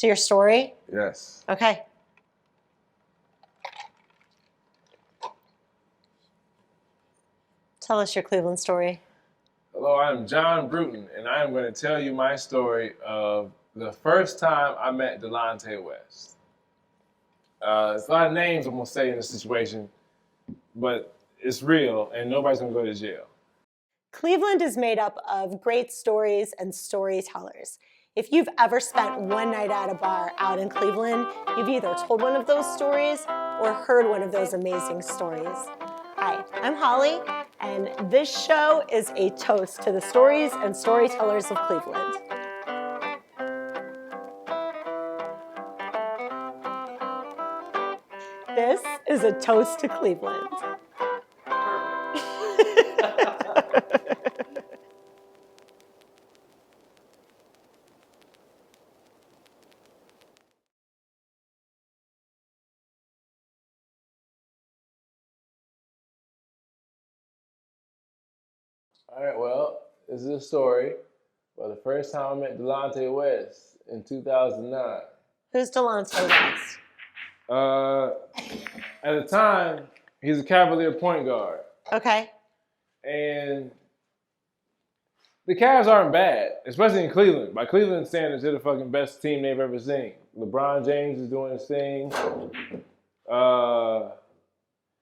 So your story? Yes. Okay. Tell us your Cleveland story. Hello, I'm John Bruton, and I am going to tell you my story of the first time I met Delonte West. There's a lot of names I'm going to say in this situation, but it's real, and nobody's going to go to jail. Cleveland is made up of great stories and storytellers. If you've ever spent one night at a bar out in Cleveland, you've either told one of those stories or heard one of those amazing stories. Hi, I'm Holly, and this show is a toast to the stories and storytellers of Cleveland. This is a toast to Cleveland. All right, well, this is a story about the first time I met Delonte West in 2009. Who's Delonte West? At the time, he's a Cavalier point guard. Okay. And the Cavs aren't bad, especially in Cleveland. By Cleveland standards, they're the fucking best team they've ever seen. LeBron James is doing his thing. But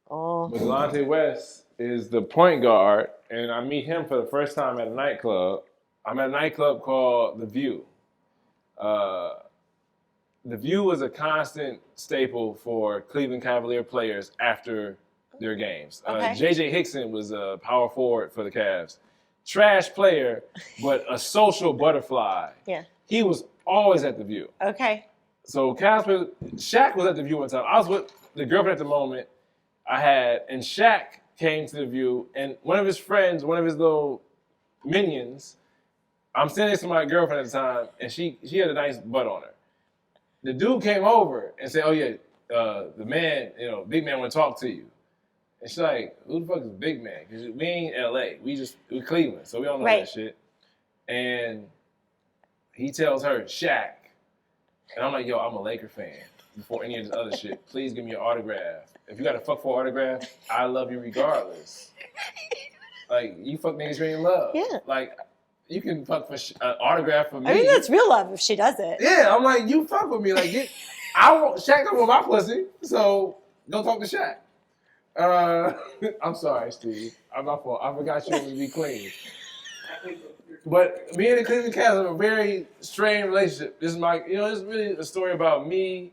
Delonte West is the point guard, and I meet him for the first time at a nightclub. I'm at a nightclub called The View. The View was a constant staple for Cleveland Cavalier players after their games. Okay. J.J. Hickson was a power forward for the Cavs. Trash player, but a social butterfly. Yeah. He was always at The View. Okay. So Shaq was at The View one time. I was with the girlfriend at the moment I had, and Shaq came to The View, and one of his friends, one of his little minions, I'm sitting next to my girlfriend at the time, and she had a nice butt on her. The dude came over and said, "Oh yeah, the man, big man want to talk to you." And she's like, "Who the fuck is big man? Because we ain't L.A. We Cleveland, so we don't know that shit." And he tells her, "Shaq," and I'm like, "Yo, I'm a Laker fan. Before any of this other shit, please give me your autograph. If you got to fuck for autograph, I love you regardless. Like, you fuck niggas you ain't love. Yeah. Like, you can fuck for autograph for me." I mean, that's real love if she does it. Yeah, I'm like, you fuck with me. Like, Shaq don't want my pussy, so don't talk to Shaq. I'm sorry, Steve. I'm my fault. I forgot you wanted to be clean. But me and the Cleveland Cavs have a very strained relationship. This is it's really a story about me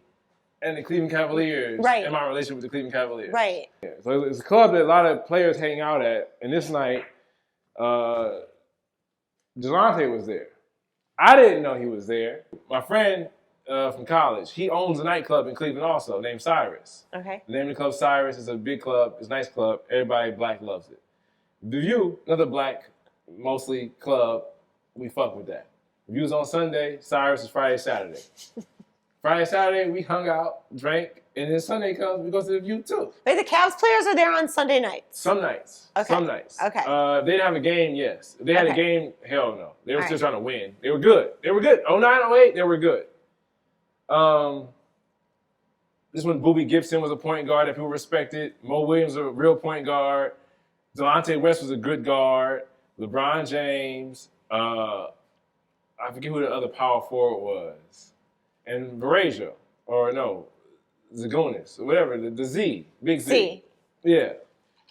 and the Cleveland Cavaliers and my relationship with the Cleveland Cavaliers. Right. Yeah, so it's a club that a lot of players hang out at, and this night, Delonte was there. I didn't know he was there. My friend from college, he owns a nightclub in Cleveland also, named Cyrus. Okay. The name of the club, Cyrus, is a big club. It's a nice club. Everybody black loves it. The View, another black, mostly club, we fuck with that. The View's on Sunday. Cyrus is Friday, Saturday. Friday, Saturday, we hung out, drank, and then Sunday comes, we go to The View too. Wait, the Cavs players are there on Sunday nights? Some nights. Okay. Some nights. Okay. They didn't have a game, yes. If they had a game, hell no. They were still trying to win. They were good. 09, 08, they were good. This one, Boobie Gibson was a point guard that people respected. Mo Williams was a real point guard. Delonte West was a good guard. LeBron James. I forget who the other power forward was. And Varejao, or no, Zagunis, or whatever, the Z, Big Z. Yeah.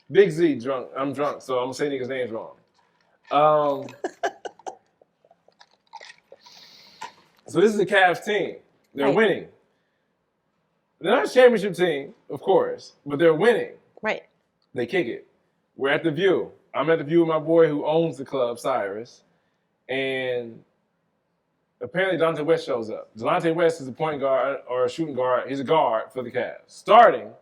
Big Z, drunk. I'm drunk, so I'm going to say niggas' names wrong. So this is the Cavs team. They're winning. They're not a championship team, of course, but they're winning. Right. They kick it. We're at The View. I'm at The View with my boy who owns the club, Cyrus, and apparently Delonte West shows up. Delonte West is a point guard or a shooting guard. He's a guard for the Cavs. Starting,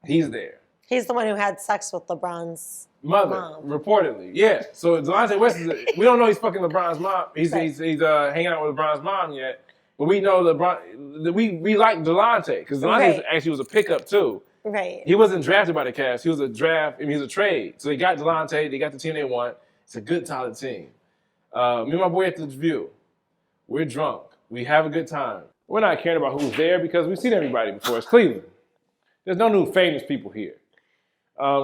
he's there. He's the one who had sex with LeBron's mom. Reportedly. Yeah. So Delonte West we don't know he's fucking LeBron's mom. He's hanging out with LeBron's mom yet. But we know LeBron. We like Delonte because Delonte actually was a pickup too. Right. He wasn't drafted by the Cavs. He was a draft. I mean, he was a trade. So they got Delonte. They got the team they want. It's a good, solid team. Me and my boy at The View. We're drunk. We have a good time. We're not caring about who's there because we've seen everybody before. It's Cleveland. There's no new famous people here.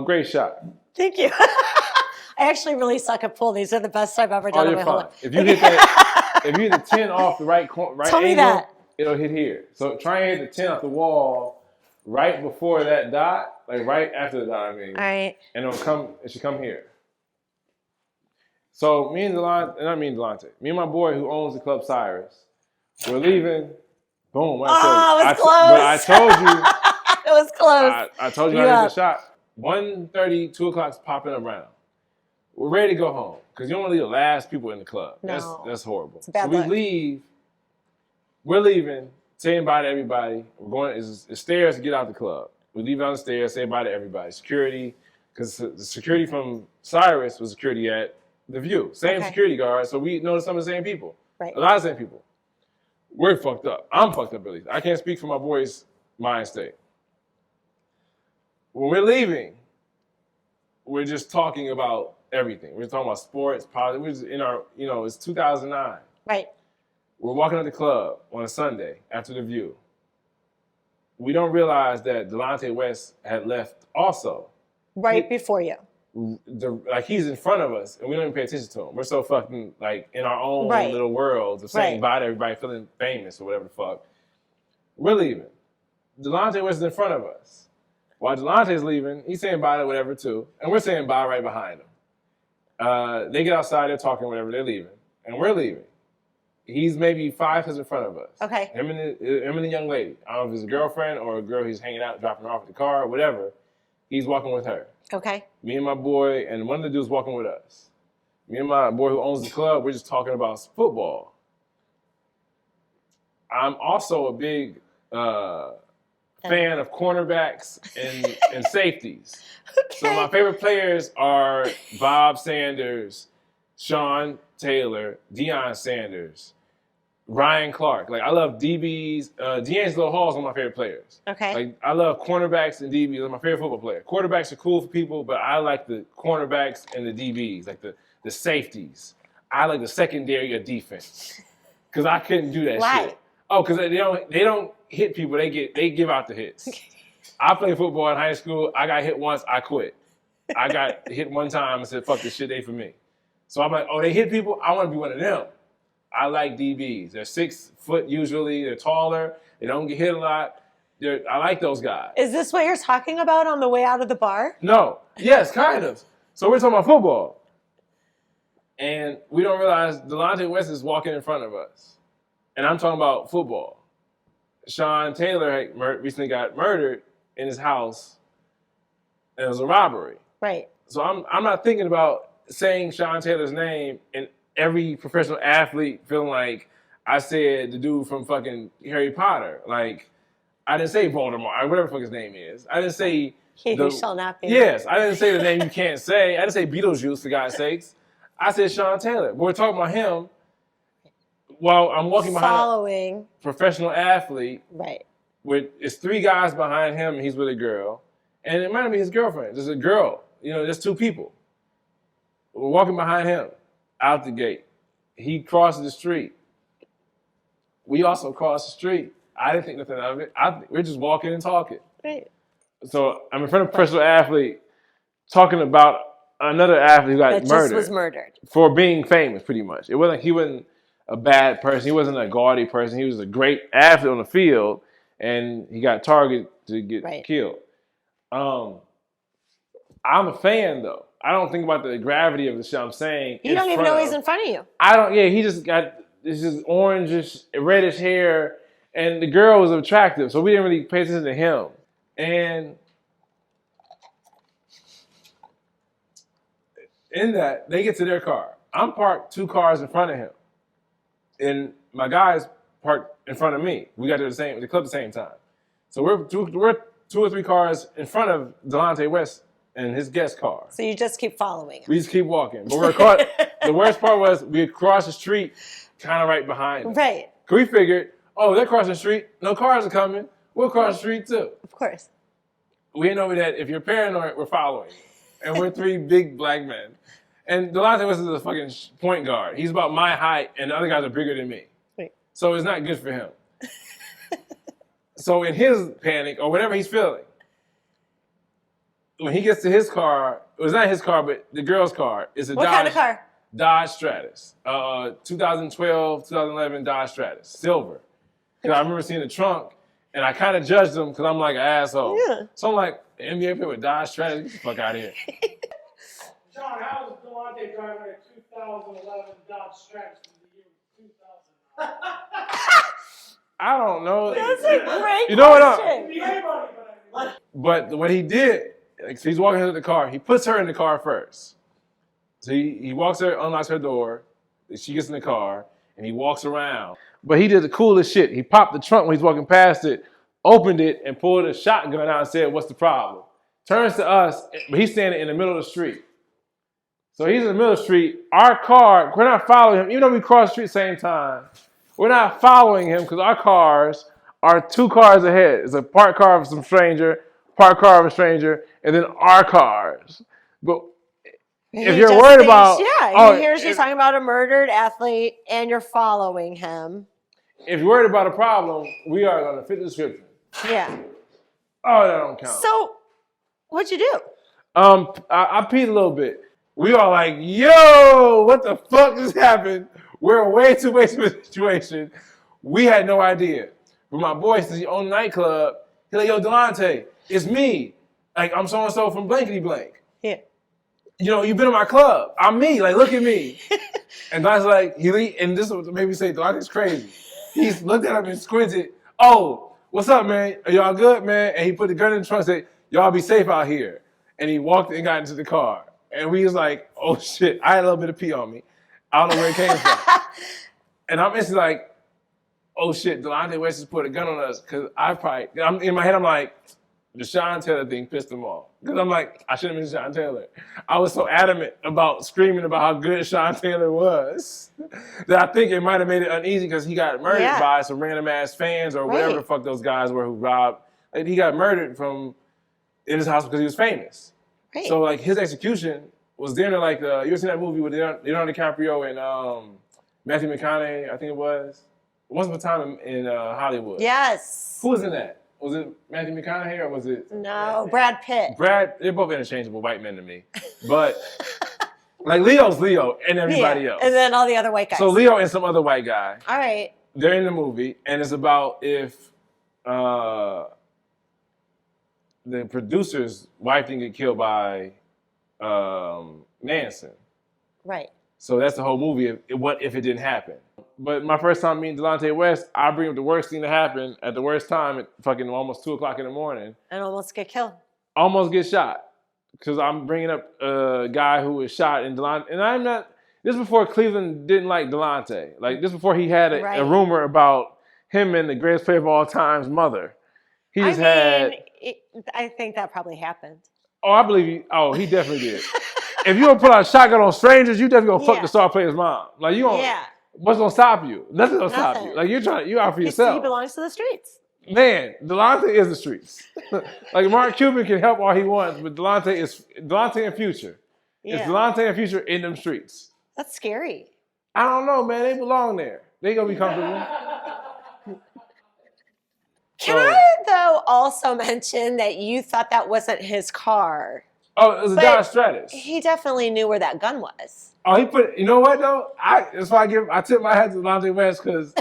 Great shot. Thank you. I actually really suck at pool. These are the best I've ever done in my whole life. If you hit that, if you hit the 10 off the right Tell me angle, that. it'll hit here. So try and hit the 10 off the wall right before that dot, like right after the dot, I mean. All right. And it should come here. So me and Delonte, me and my boy who owns the club Cyrus, we're leaving. Boom. It was close. But I told you. It was close. I told you I hit the shot. 1:30, 2 o'clock's popping around. We're ready to go home because you don't want to leave the last people in the club. No. That's horrible. It's a bad so we luck. leave. We're leaving, saying bye to everybody. We're going. It's stairs to get out the club. We leave on the stairs, say bye to everybody. Security, because the security from Cyrus was security at the View. Same security guard. So we noticed some of the same people. Right. A lot of the same people. We're fucked up. I'm fucked up at least. I can't speak for my boy's mind state. When we're leaving, we're just talking about everything. We're talking about sports, politics. We're just in our, it's 2009. Right. We're walking to the club on a Sunday after the View. We don't realize that Delonte West had left also. Right before you. He's in front of us, and we don't even pay attention to him. We're so fucking, in our own little worlds of saying bye to everybody, feeling famous or whatever the fuck. We're leaving. Delonte West is in front of us. While Delonte's leaving, he's saying bye to whatever too, and we're saying bye right behind him. They get outside, they're talking whatever, they're leaving, and we're leaving. He's maybe 5 steps in front of us. Okay. Him and the young lady. I don't know if it's a girlfriend or a girl he's hanging out, dropping her off at the car, whatever. He's walking with her. Okay. Me and my boy, and one of the dudes walking with us. Me and my boy who owns the club, we're just talking about football. I'm also a big fan of cornerbacks and safeties. Okay. So my favorite players are Bob Sanders, Sean Taylor, Deion Sanders, Ryan Clark. I love DBs. D'Angelo Hall's one of my favorite players. Okay. I love cornerbacks and DBs. They're my favorite football player. Quarterbacks are cool for people, but I like the cornerbacks and the DBs, the safeties. I like the secondary of defense because I couldn't do that Why? shit. Oh, because they don't hit people. They give out the hits. I played football in high school. I got hit once. I quit. I got hit one time and said, "Fuck this shit, they for me." So I'm like, oh, they hit people? I want to be one of them. I like DBs. They're 6 foot usually. They're taller. They don't get hit a lot. I like those guys. Is this what you're talking about on the way out of the bar? No. Yes, kind of. So we're talking about football. And we don't realize Delonte West is walking in front of us. And I'm talking about football. Sean Taylor recently got murdered in his house. And it was a robbery. Right. So I'm not thinking about saying Sean Taylor's name and every professional athlete feeling like I said the dude from fucking Harry Potter. I didn't say Voldemort, whatever the fuck his name is. I didn't say... He who shall not be. Yes, I didn't say the name you can't say. I didn't say Beetlejuice, for God's sakes. I said Sean Taylor. But we're talking about him while I'm walking behind a professional athlete. Right. It's 3 guys behind him, and he's with a girl. And it might be his girlfriend. There's a girl. There's 2 people. We're walking behind him, out the gate. He crosses the street. We also cross the street. I didn't think nothing of it. We're just walking and talking. Right. So I'm in front of a professional athlete talking about another athlete who got that murdered. Just was murdered. For being famous, pretty much. He wasn't a bad person. He wasn't a gaudy person. He was a great athlete on the field, and he got targeted to get killed. I'm a fan, though. I don't think about the gravity of the shit I'm saying. You don't even know he's in front of you. I don't. Yeah, he just got this just orangish, reddish hair, and the girl was attractive, so we didn't really pay attention to him. And in that, they get to their car. I'm parked 2 cars in front of him, and my guy's parked in front of me. We got to the club at the same time. So we're 2 or 3 cars in front of Delonte West and his guest car. So you just keep following him. We just keep walking. But we're caught. The worst part was we crossed the street kind of right behind them. Right. We figured, they're crossing the street. No cars are coming. We'll cross the street too. Of course. We didn't know that if you're paranoid, we're following. And we're 3 big black men. And Delonte West is a fucking point guard. He's about my height, and the other guys are bigger than me. Right. So it's not good for him. So in his panic or whatever he's feeling, when he gets to his car, it was not his car, but the girl's car. It's a What kind of car? Dodge Stratus. 2012, 2011 Dodge Stratus. Silver. Because I remember seeing the trunk, and I kind of judged him because I'm like an asshole. Yeah. So I'm like, NBA player with Dodge Stratus? Get the fuck out of here. John, how is Delonte driving a 2011 Dodge Stratus in the year 2009? I don't know. That's a great You know question. But what he did, like, so he's walking into the car. He puts her in the car first. So he walks her, unlocks her door. She gets in the car, and he walks around. But he did the coolest shit. He popped the trunk when he's walking past it, opened it, and pulled a shotgun out and said, "What's the problem?" Turns to us, but he's standing in the middle of the street. So he's in the middle of the street. Our car, we're not following him, even though we cross the street at the same time. We're not following him because our cars are 2 cars ahead. It's a parked car of some stranger, parked car of a stranger, and then our cars. But if you're worried about... Yeah, he hears you talking about a murdered athlete and you're following him. If you're worried about a problem, we are going to fit the description. Yeah. Oh, that don't count. So, what'd you do? I peed a little bit. We all like, yo, what the fuck just happened? We're way too late to the situation. We had no idea. But my boy, since he owned a nightclub, he's like, yo, Delonte, it's me. Like, I'm so-and-so from blankety blank. Yeah. You know, you've been in my club. I'm me. Like, look at me. And Don's like, and this made me say, Delonte's crazy. He's looked at him and squinted. Oh, what's up, man? Are y'all good, man? And he put the gun in the trunk and said, y'all be safe out here. And he walked and got into the car. And we was like, oh, shit. I had a little bit of pee on me. I don't know where it came from. And I'm instantly like, oh, shit, Delonte West just put a gun on us. Because in my head, I'm like, the Sean Taylor thing pissed him off. Because I'm like, I shouldn't have been Sean Taylor. I was so adamant about screaming about how good Sean Taylor was that I think it might have made it uneasy because he got murdered by some random ass fans or whatever the fuck those guys were who robbed. Like, he got murdered in his house because he was famous. Right. So like his execution was dinner like you ever seen that movie with Leonardo DiCaprio and Matthew McConaughey, I think it was. Once Upon a Time in Hollywood. Yes. Who was in that? Was it Matthew McConaughey or was it? No, Brad Pitt. They're both interchangeable white men to me. But like Leo's Leo and everybody else. And then all the other white guys. So Leo and some other white guy. All right. They're in the movie and it's about if the producer's wife didn't get killed by Manson. Right. So that's the whole movie. What if it didn't happen? But my first time meeting Delonte West, I bring up the worst thing to happen at the worst time at fucking almost 2 o'clock in the morning. And almost get killed. Almost get shot. Because I'm bringing up a guy who was shot in Delonte. And I'm not, this is before Cleveland didn't like Delonte. Like this before he had a rumor about him and the greatest player of all time's mother. He just I think that probably happened. Oh, I believe you. Oh, he definitely did. If you gonna pull out a shotgun on strangers, you definitely gonna fuck the star player's mom. Like you gonna, what's gonna stop you? Nothing's gonna stop you. Like you out for yourself. He belongs to the streets. Man, Delonte is the streets. Like Mark Cuban can help all he wants, but Delonte and Future. Yeah. It's Delonte and Future in them streets. That's scary. I don't know, man. They belong there. They gonna be comfortable. Can I, though, also mention that you thought that wasn't his car? Oh, it was a Dodge Stratus. He definitely knew where that gun was. Oh, you know what, though? That's why I tip my hat to Delonte West, because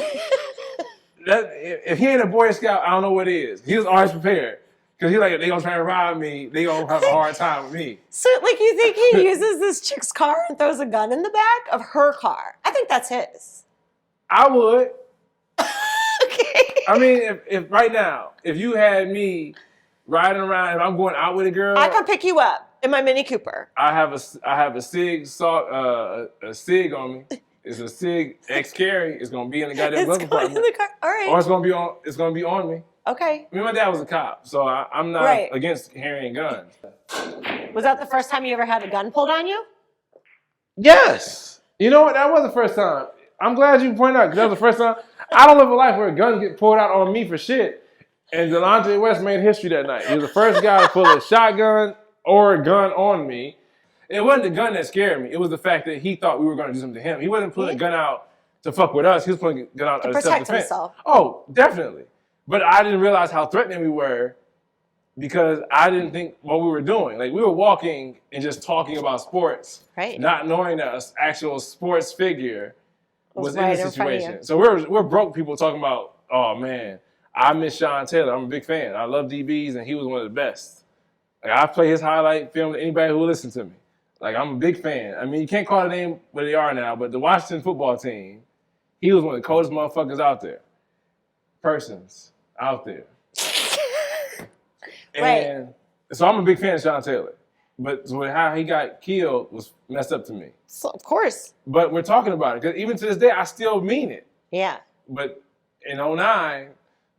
if he ain't a Boy Scout, I don't know what is. He was always prepared. Because he's like, they gonna try to rob me, they gonna have a hard time with me. So, like, you think he uses this chick's car and throws a gun in the back of her car? I think that's his. I would. Okay. I mean, if right now, if you had me riding around, if I'm going out with a girl, I come pick you up in my Mini Cooper. I have a Sig a Sig on me. It's a Sig X Carry. It's gonna be in the goddamn glove compartment. In the car. All right. Or it's gonna be on me. Okay. I mean, my dad was a cop, so I'm not against carrying guns. Was that the first time you ever had a gun pulled on you? Yes. You know what? That was the first time. I'm glad you pointed out, because that was the first time. I don't live a life where a gun get pulled out on me for shit. And Delonte West made history that night. He was the first guy to pull a shotgun or a gun on me. It wasn't the gun that scared me. It was the fact that he thought we were going to do something to him. He wasn't pulling a gun out to fuck with us. He was putting a gun out To of protect self-defense. himself. Oh, definitely. But I didn't realize how threatening we were because I didn't think what we were doing. Like, we were walking and just talking about sports, Right. not knowing that an actual sports figure was in right the in front of you. situation. So we're broke people talking about, oh man, I miss Sean Taylor. I'm a big fan. I love DBs, and he was one of the best. Like, I play his highlight film to anybody who will listen to me. Like, I'm a big fan. I mean, you can't call the name what they are now, but the Washington football team, he was one of the coldest motherfuckers out there. Persons out there. Right. And so I'm a big fan of Sean Taylor. But so how he got killed was messed up to me. So, of course. But we're talking about it, because even to this day, I still mean it. Yeah. But in 2009,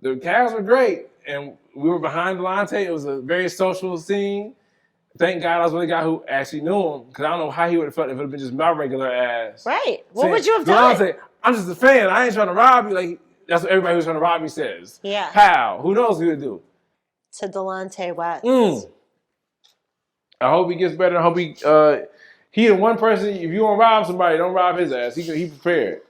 the Cavs were great, and we were behind Delonte. It was a very social scene. Thank God I was with a guy who actually knew him, because I don't know how he would have felt if it would have been just my regular ass. Right. What saying, would you have done? Delonte, I'm just a fan. I ain't trying to rob you. Like, that's what everybody who's trying to rob me says. Yeah. How? Who knows what he would do? To Delonte West. I hope he gets better. I hope he and one person, if you want to rob somebody, don't rob his ass. He prepared.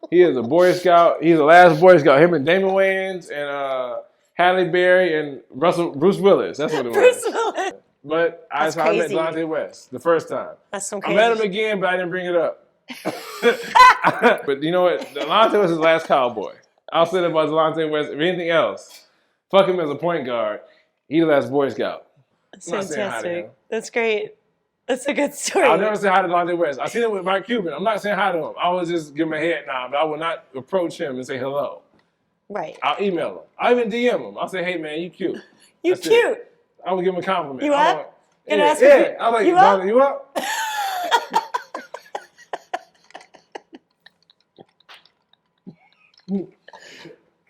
He is a Boy Scout. He's the last Boy Scout. Him and Damon Wayans and Halle Berry and Bruce Willis. That's what it was. Bruce Willis. But that's how I met crazy. Delonte West the first time. That's some I crazy. met him again, but I didn't bring it up. But you know what? Delonte was his last cowboy. I'll say that about Delonte West. If anything else, fuck him as a point guard. He the last Boy Scout. That's I'm not saying hi to him. fantastic. That's great. That's a good story. I'll never say hi to Delonte West. I seen him with Mike Cuban. I'm not saying hi to him. I will just give him a head nod, but I will not approach him and say hello. Right. I'll email him. I'll even DM him. I'll say, hey man, you cute. You That's cute. it. I will give him a compliment. You I'm up? like, Gonna ask yeah. if I'm like, you up? Delonte, you up?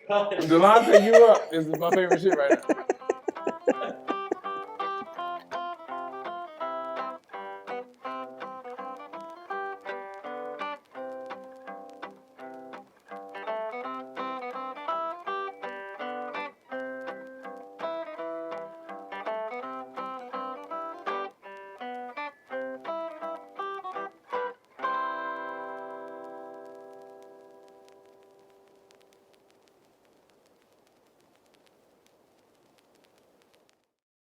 Delonte, you up is my favorite shit right now.